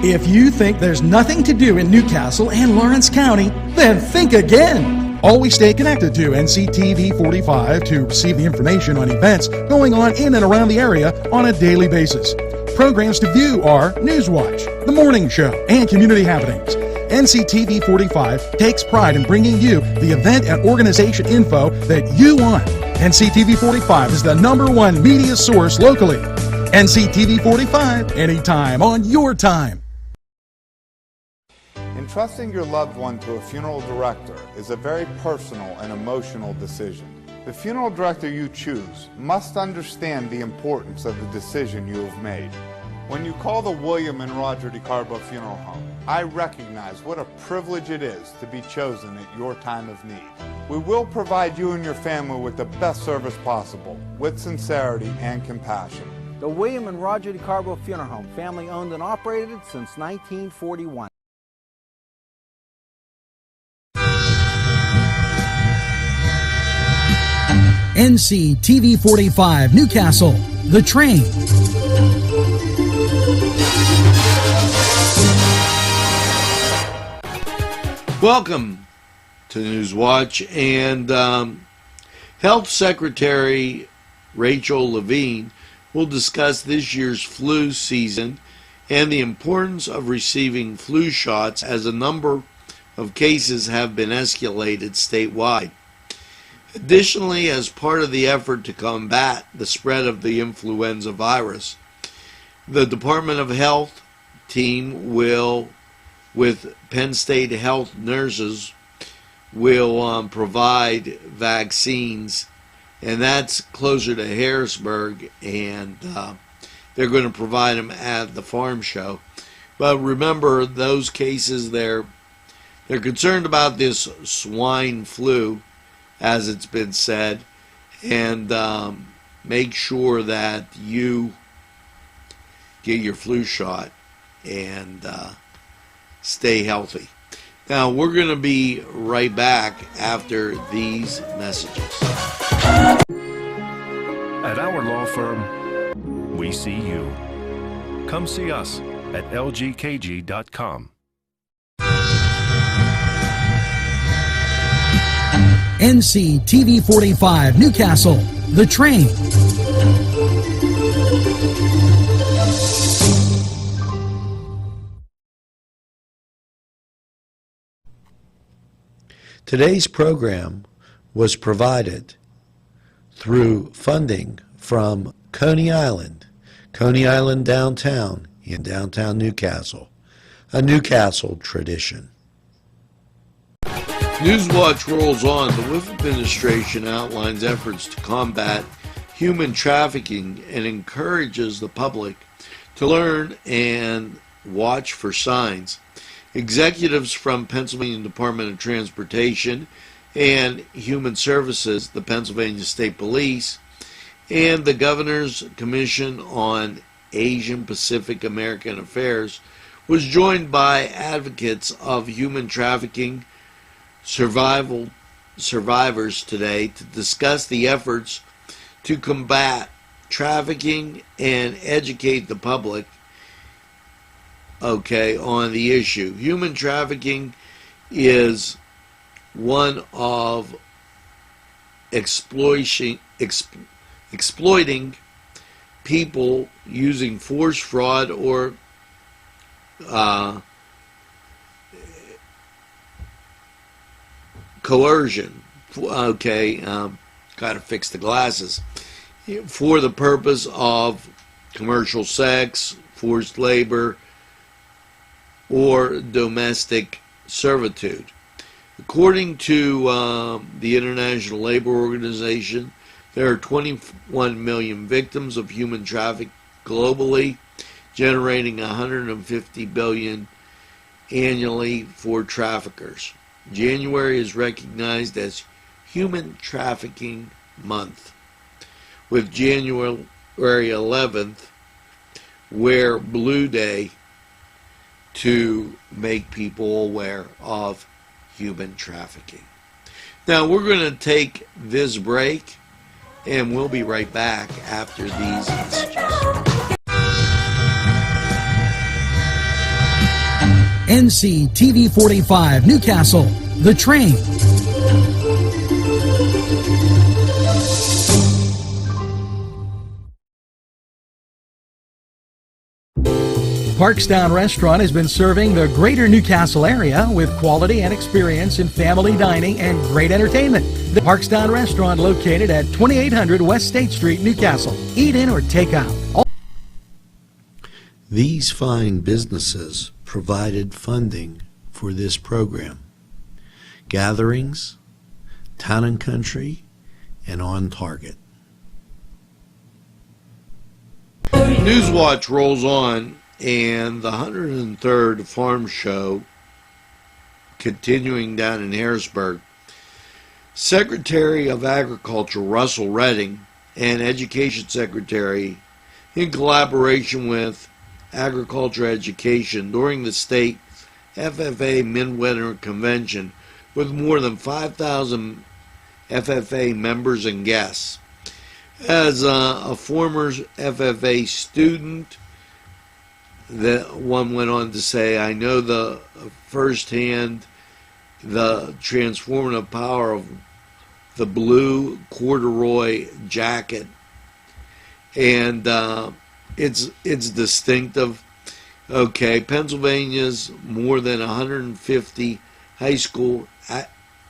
If you think there's nothing to do in Newcastle and Lawrence County, then think again. Always stay connected to NCTV45 to receive the information on events going on in and around the area on a daily basis. Programs to view are NewsWatch, The Morning Show, and Community Happenings. NCTV45 takes pride in bringing you the event and organization info that you want. NCTV45 is the #1 media source locally. NCTV45, anytime on your time. Entrusting your loved one to a funeral director is a very personal and emotional decision. The funeral director you choose must understand the importance of the decision you have made. When you call the William and Roger DeCarbo Funeral Home, I recognize what a privilege it is to be chosen at your time of need. We will provide you and your family with the best service possible, with sincerity and compassion. The William and Roger DeCarbo Funeral Home, family owned and operated since 1941. NCTV45 Newcastle, The Train. Welcome to NewsWatch, and Health Secretary Rachel Levine will discuss this year's flu season and the importance of receiving flu shots as a number of cases have been escalated statewide. Additionally, as part of the effort to combat the spread of the influenza virus, the Department of Health team will, with Penn State Health nurses, will provide vaccines, and that's closer to Harrisburg, and they're going to provide them at the farm show. But remember, those cases, they're concerned about this swine flu, as it's been said, and make sure that you get your flu shot and stay healthy. Now, we're going to be right back after these messages. At our law firm, we see you. Come see us at lgkg.com. NCTV45 Newcastle, The Train. Today's program was provided through funding from Coney Island downtown in downtown Newcastle, a Newcastle tradition. NewsWatch rolls on. The Wolf administration outlines efforts to combat human trafficking and encourages the public to learn and watch for signs. Executives from Pennsylvania Department of Transportation and Human Services, the Pennsylvania State Police, and the Governor's Commission on Asian Pacific American Affairs was joined by advocates of human trafficking survivors today to discuss the efforts to combat trafficking and educate the public on the issue. Human trafficking is one of exploiting people using force, fraud, or coercion. Gotta fix the glasses. For the purpose of commercial sex, forced labor, or domestic servitude. According to the International Labor Organization, there are 21 million victims of human trafficking globally, generating $150 billion annually for traffickers. January is recognized as Human Trafficking Month, with January 11th Wear Blue Day to make people aware of human trafficking. Now, we're going to take this break, and we'll be right back after these messages. NCTV45 Newcastle, The Train. Parkstown Restaurant has been serving the greater Newcastle area with quality and experience in family dining and great entertainment. The Parkstown Restaurant, located at 2800 West State Street, Newcastle. Eat in or take out. These fine businesses provided funding for this program. Gatherings, Town and Country, and On Target. NewsWatch rolls on, and the 103rd Farm Show continuing down in Harrisburg. Secretary of Agriculture Russell Redding and Education Secretary, in collaboration with Agriculture Education, during the state FFA Midwinter Convention with more than 5,000 FFA members and guests. As a former FFA student, that one went on to say, I know the firsthand the transformative power of the blue corduroy jacket, and it's distinctive. Okay, Pennsylvania's more than 150 high school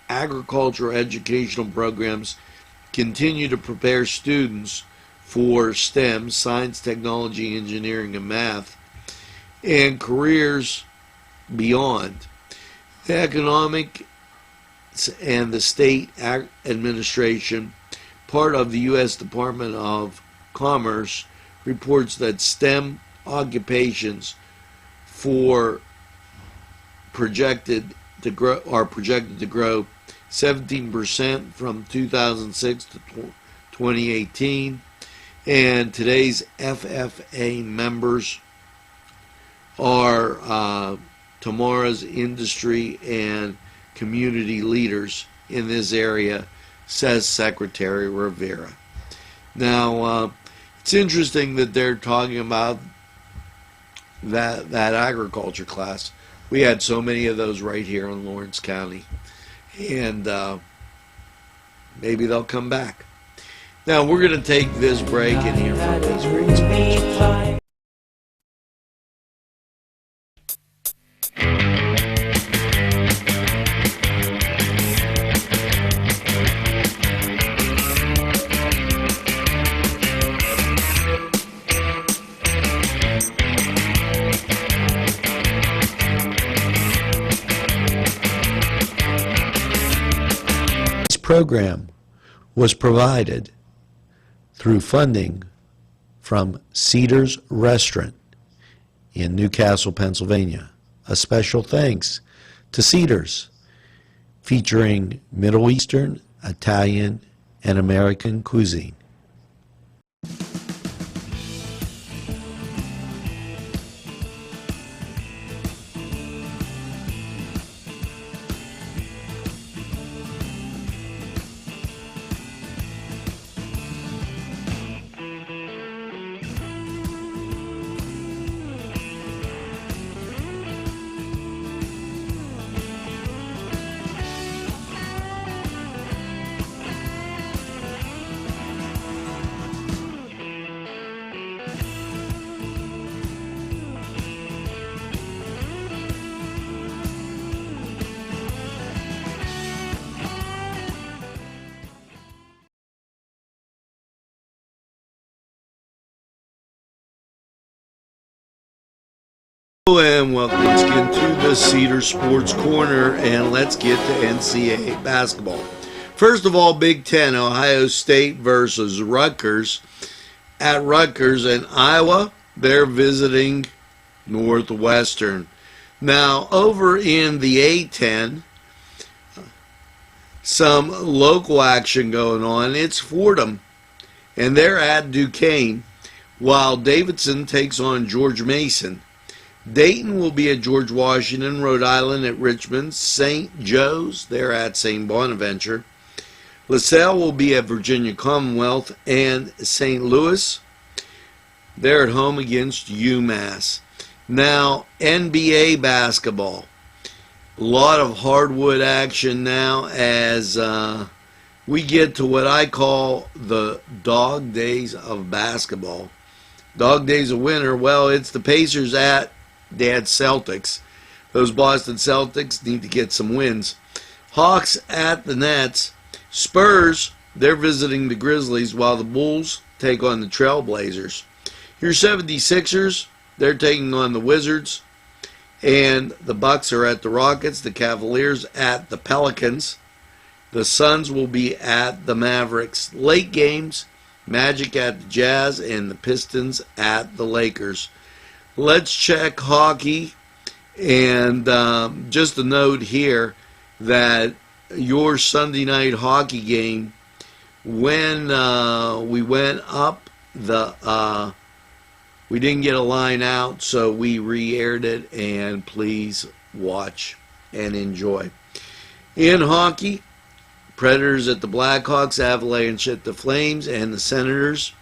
agricultural educational programs continue to prepare students for STEM, science, technology, engineering, and math, and careers beyond. The economic and the state administration, part of the U.S. Department of Commerce, reports that STEM occupations are projected to grow 17% from 2006 to 2018, and today's FFA members are tomorrow's industry and community leaders in this area, says Secretary Rivera. Now, it's interesting that they're talking about that agriculture class. We had so many of those right here in Lawrence County, and maybe they'll come back. Now, we're going to take this break and hear from these great sponsors. Program was provided through funding from Cedars Restaurant in Newcastle, Pennsylvania. A special thanks to Cedars, featuring Middle Eastern, Italian, and American cuisine. And welcome once again to the Cedar Sports Corner, and let's get to NCAA basketball. First of all, Big Ten, Ohio State versus Rutgers. At Rutgers in Iowa, they're visiting Northwestern. Now, over in the A-10, some local action going on. It's Fordham, and they're at Duquesne, while Davidson takes on George Mason. Dayton will be at George Washington, Rhode Island at Richmond. St. Joe's, they're at St. Bonaventure. LaSalle will be at Virginia Commonwealth, and St. Louis, they're at home against UMass. Now, NBA basketball. A lot of hardwood action now as we get to what I call the dog days of basketball. Dog days of winter, well, it's the Pacers at Dad's Celtics. Those Boston Celtics need to get some wins. Hawks at the Nets. Spurs, they're visiting the Grizzlies, while the Bulls take on the Trailblazers. Your 76ers, they're taking on the Wizards. And the Bucks are at the Rockets, the Cavaliers at the Pelicans. The Suns will be at the Mavericks. Late games, Magic at the Jazz and the Pistons at the Lakers. Let's check hockey. And just a note here that your Sunday night hockey game, when we went up, we didn't get a line out, so we re-aired it, and please watch and enjoy. In hockey, Predators at the Blackhawks, Avalanche at the Flames, and the Senators,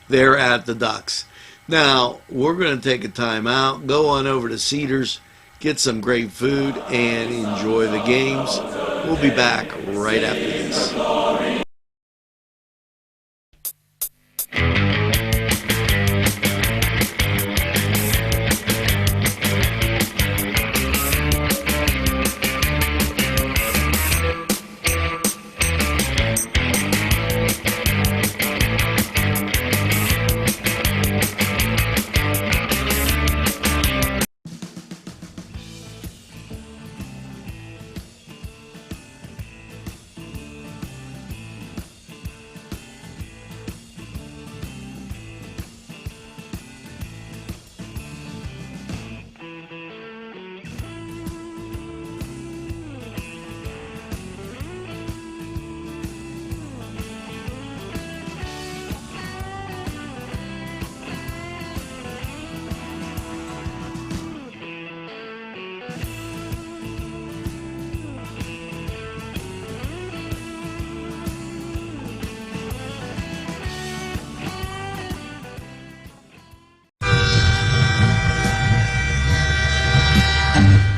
they're at the Ducks. Now, we're going to take a time out, go on over to Cedars, get some great food, and enjoy the games. We'll be back right after this.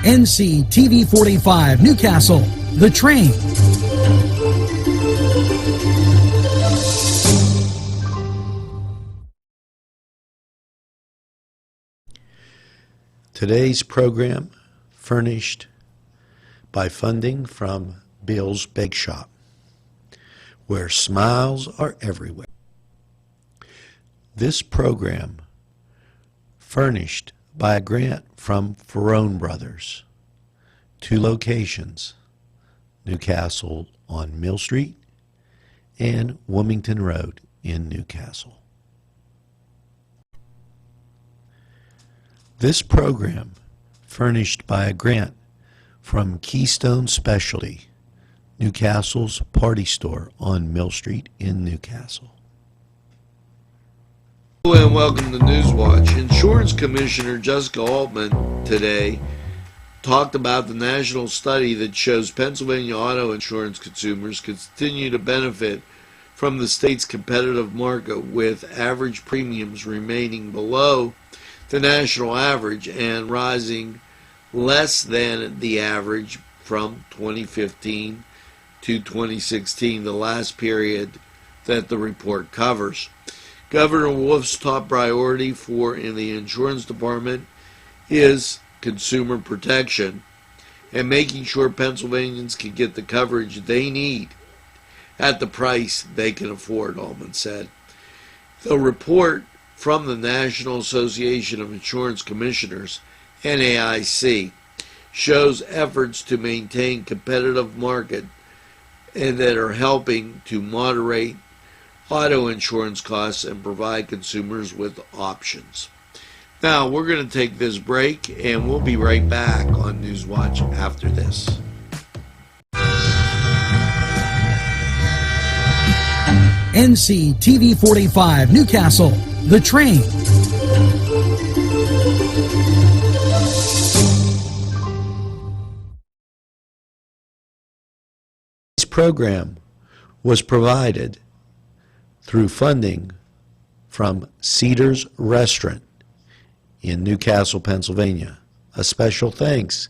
NCTV45 Newcastle, The Train. Today's program furnished by funding from Bill's Bake Shop, where smiles are everywhere. This program furnished by a grant from Ferrone Brothers, 2 locations, Newcastle on Mill Street and Wilmington Road in Newcastle. This program furnished by a grant from Keystone Specialty, Newcastle's party store on Mill Street in Newcastle. Hello and welcome to NewsWatch. Insurance Commissioner Jessica Altman today talked about the national study that shows Pennsylvania auto insurance consumers continue to benefit from the state's competitive market, with average premiums remaining below the national average and rising less than the average from 2015 to 2016, the last period that the report covers. Governor Wolf's top priority in the insurance department is consumer protection and making sure Pennsylvanians can get the coverage they need at the price they can afford, Altman said. The report from the National Association of Insurance Commissioners, NAIC, shows efforts to maintain competitive market and that are helping to moderate auto insurance costs and provide consumers with options. Now, we're going to take this break, and we'll be right back on NewsWatch after this. NCTV45 Newcastle, The Train. This program was provided through funding from Cedars Restaurant in Newcastle, Pennsylvania. A special thanks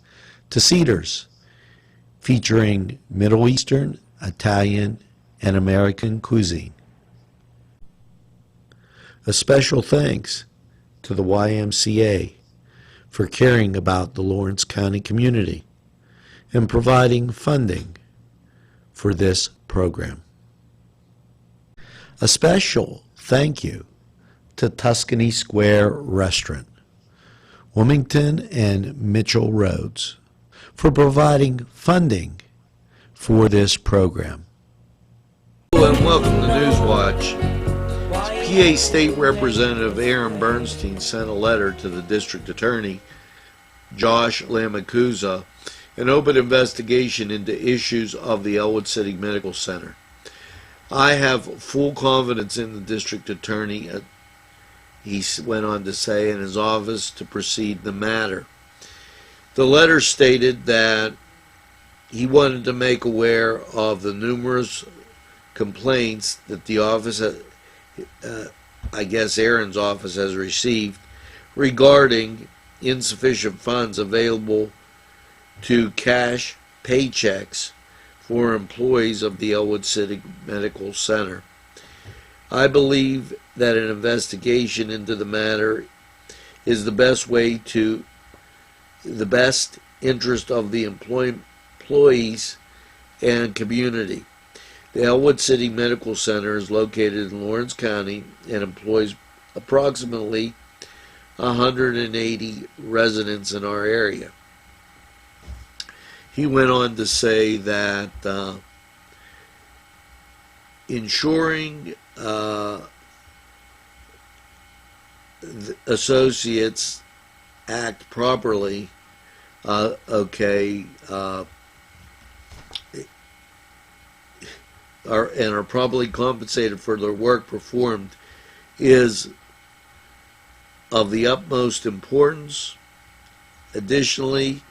to Cedars, featuring Middle Eastern, Italian, and American cuisine. A special thanks to the YMCA for caring about the Lawrence County community and providing funding for this program. A special thank you to Tuscany Square Restaurant, Wilmington and Mitchell Roads, for providing funding for this program. Hello and welcome to NewsWatch. PA State Representative Aaron Bernstein sent a letter to the District Attorney, Josh Lamacuza, an open investigation into issues of the Elwood City Medical Center. I have full confidence in the District Attorney, he went on to say, in his office to proceed the matter. The letter stated that he wanted to make aware of the numerous complaints that the office, I guess Aaron's office, has received regarding insufficient funds available to cash paychecks for employees of the Elwood City Medical Center. I believe that an investigation into the matter is the best way to the best interest of the employees and community. The Elwood City Medical Center is located in Lawrence County and employs approximately 180 residents in our area. He went on to say that ensuring associates act properly, and are properly compensated for their work performed is of the utmost importance. Additionally,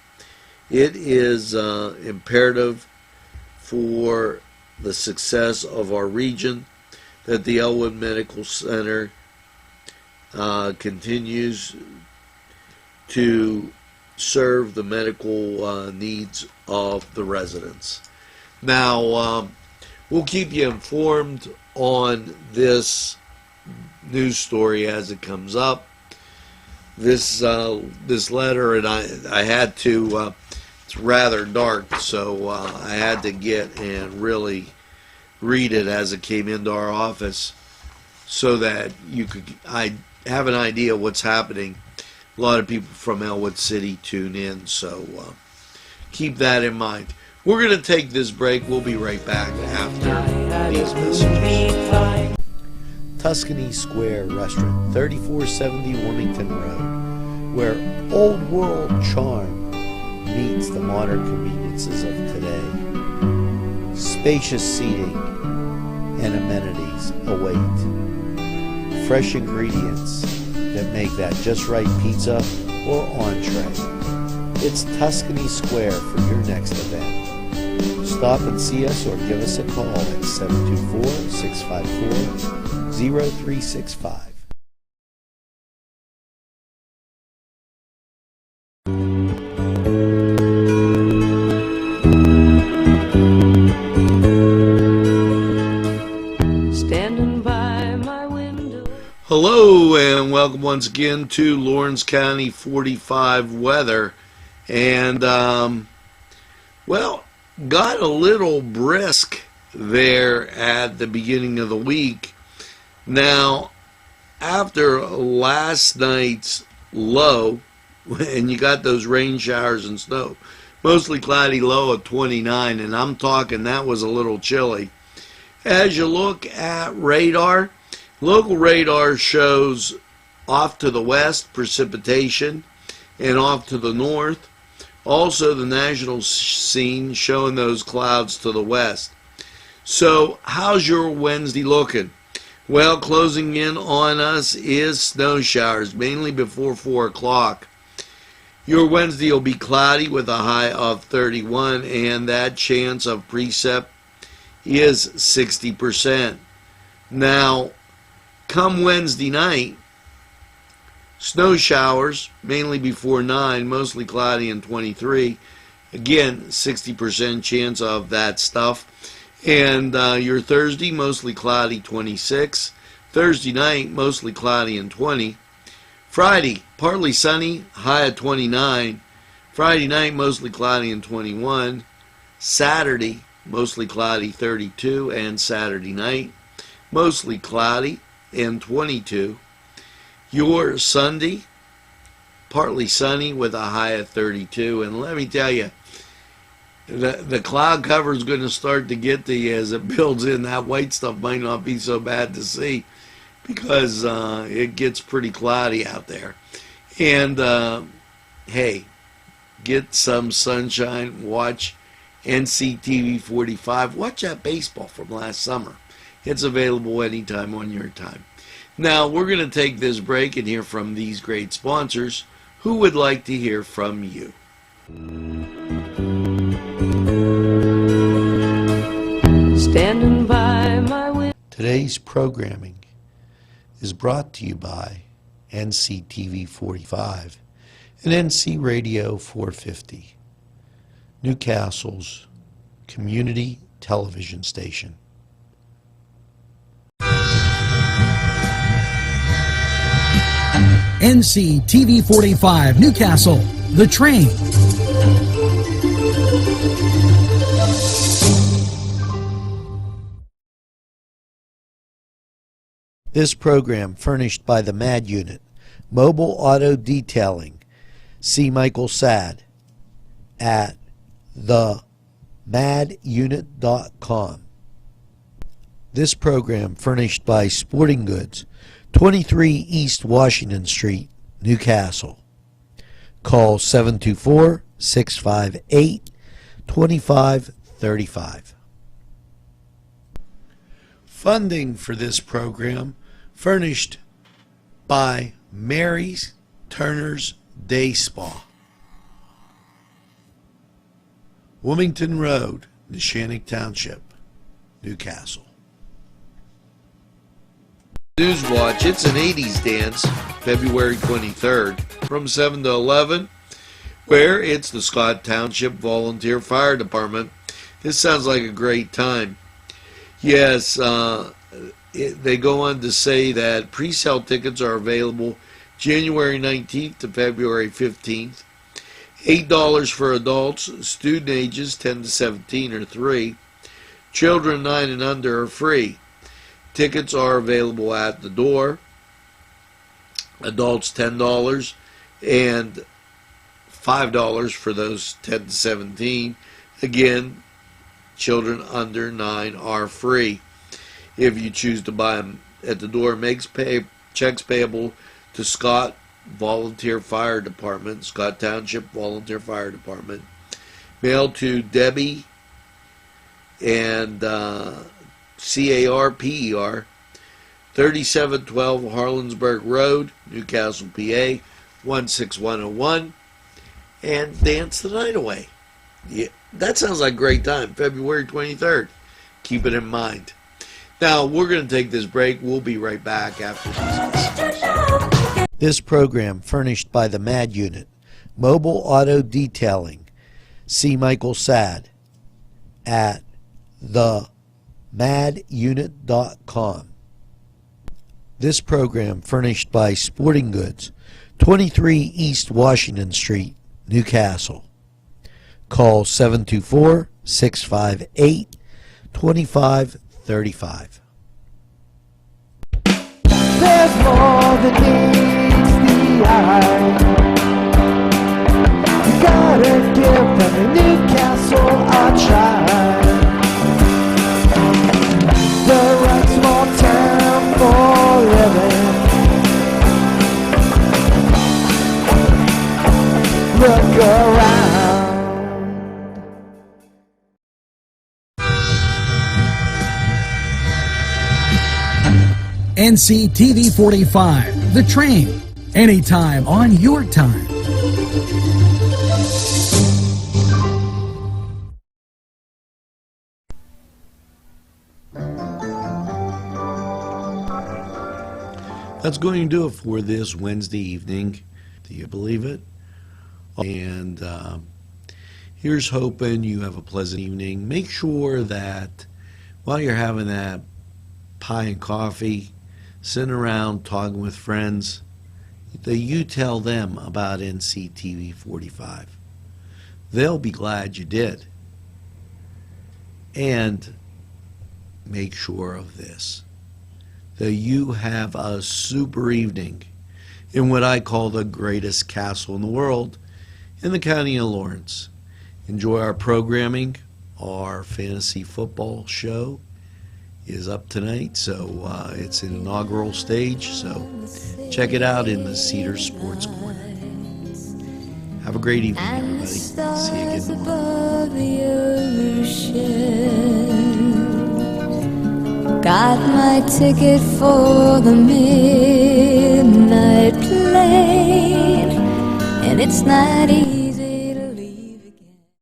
it is imperative for the success of our region that the Elwood Medical Center continues to serve the medical needs of the residents. Now, we'll keep you informed on this news story as it comes up. This letter, and I had to. It's rather dark, so I had to get and really read it as it came into our office, so that I have an idea what's happening. A lot of people from Elwood City tune in, so keep that in mind. We're going to take this break. We'll be right back after these messages. Tuscany Square Restaurant, 3470 Wilmington Road, where old world charm meets the modern conveniences of today. Spacious seating and amenities await. Fresh ingredients that make that just right pizza or entree. It's Tuscany Square for your next event. Stop and see us or give us a call at 724-654-0365. Hello and welcome once again to Lawrence County 45 weather. And well, got a little brisk there at the beginning of the week. Now, after last night's low, and you got those rain showers and snow, mostly cloudy low of 29, and I'm talking that was a little chilly. As you look at radar, local radar shows off to the west precipitation and off to the north. Also the national scene showing those clouds to the west. So how's your Wednesday looking? Well, closing in on us is snow showers, mainly before 4 o'clock. Your Wednesday will be cloudy with a high of 31, and that chance of precip is 60%. Now, come Wednesday night, Snow showers, mainly before 9, mostly cloudy and 23. Again, 60% chance of that stuff. And your Thursday, mostly cloudy, 26. Thursday night, mostly cloudy and 20. Friday, partly sunny, high at 29. Friday night, mostly cloudy and 21. Saturday, mostly cloudy, 32. And Saturday night, mostly cloudy and 22. Your Sunday, partly sunny with a high of 32. And let me tell you, the cloud cover is going to start to get to you as it builds in. That white stuff might not be so bad to see because it gets pretty cloudy out there. And hey, get some sunshine. Watch NCTV45. Watch that baseball from last summer. It's available anytime on your time. Now, we're going to take this break and hear from these great sponsors. Who would like to hear from you? Standing by my window. Today's programming is brought to you by NCTV45 and NC Radio 450, Newcastle's community television station. NCTV45 Newcastle, The Train. This program furnished by the MAD Unit, Mobile Auto Detailing. See Michael Sad at themadunit.com. This program furnished by Sporting Goods, 23 East Washington Street, Newcastle. Call 724-658-2535. Funding for this program furnished by Mary's Turner's Day Spa, Wilmington Road, Neshannock Township, Newcastle. NewsWatch, it's an 80s dance, February 23rd, from 7 to 11, where it's the Scott Township Volunteer Fire Department. This sounds like a great time. Yes, they go on to say that pre-sale tickets are available January 19th to February 15th. $8 for adults, student ages 10 to 17 are $3. Children 9 and under are free. Tickets are available at the door. Adults $10 and $5 for those 10 to 17. Again, children under 9 are free. If you choose to buy them at the door, checks payable to Scott Volunteer Fire Department, Scott Township Volunteer Fire Department. Mailed to Debbie and CARPER, 3712 Harlansburg Road, Newcastle, PA, 16101, and dance the night away. Yeah, that sounds like a great time, February 23rd. Keep it in mind. Now, we're going to take this break. We'll be right back after these. This program furnished by the MAD Unit, Mobile Auto Detailing. See Michael Sad at themadunit.com. This program furnished by Sporting Goods, 23 East Washington Street, Newcastle. Call 724-658-2535. There's more than meets the eye. You gotta give them a Newcastle a try. The right small town for living. Look around. NCTV45, The Train. Anytime on your time. That's going to do it for this Wednesday evening. Do you believe it? And here's hoping you have a pleasant evening. Make sure that while you're having that pie and coffee, sitting around talking with friends, that you tell them about NCTV45. They'll be glad you did. And make sure of this, that you have a super evening in what I call the greatest castle in the world, in the county of Lawrence. Enjoy our programming. Our fantasy football show is up tonight, so it's an inaugural stage, so check it out in the Cedar Sports Corner. Have a great evening, everybody. See you again tomorrow. Got my ticket for the midnight plane, and it's not easy.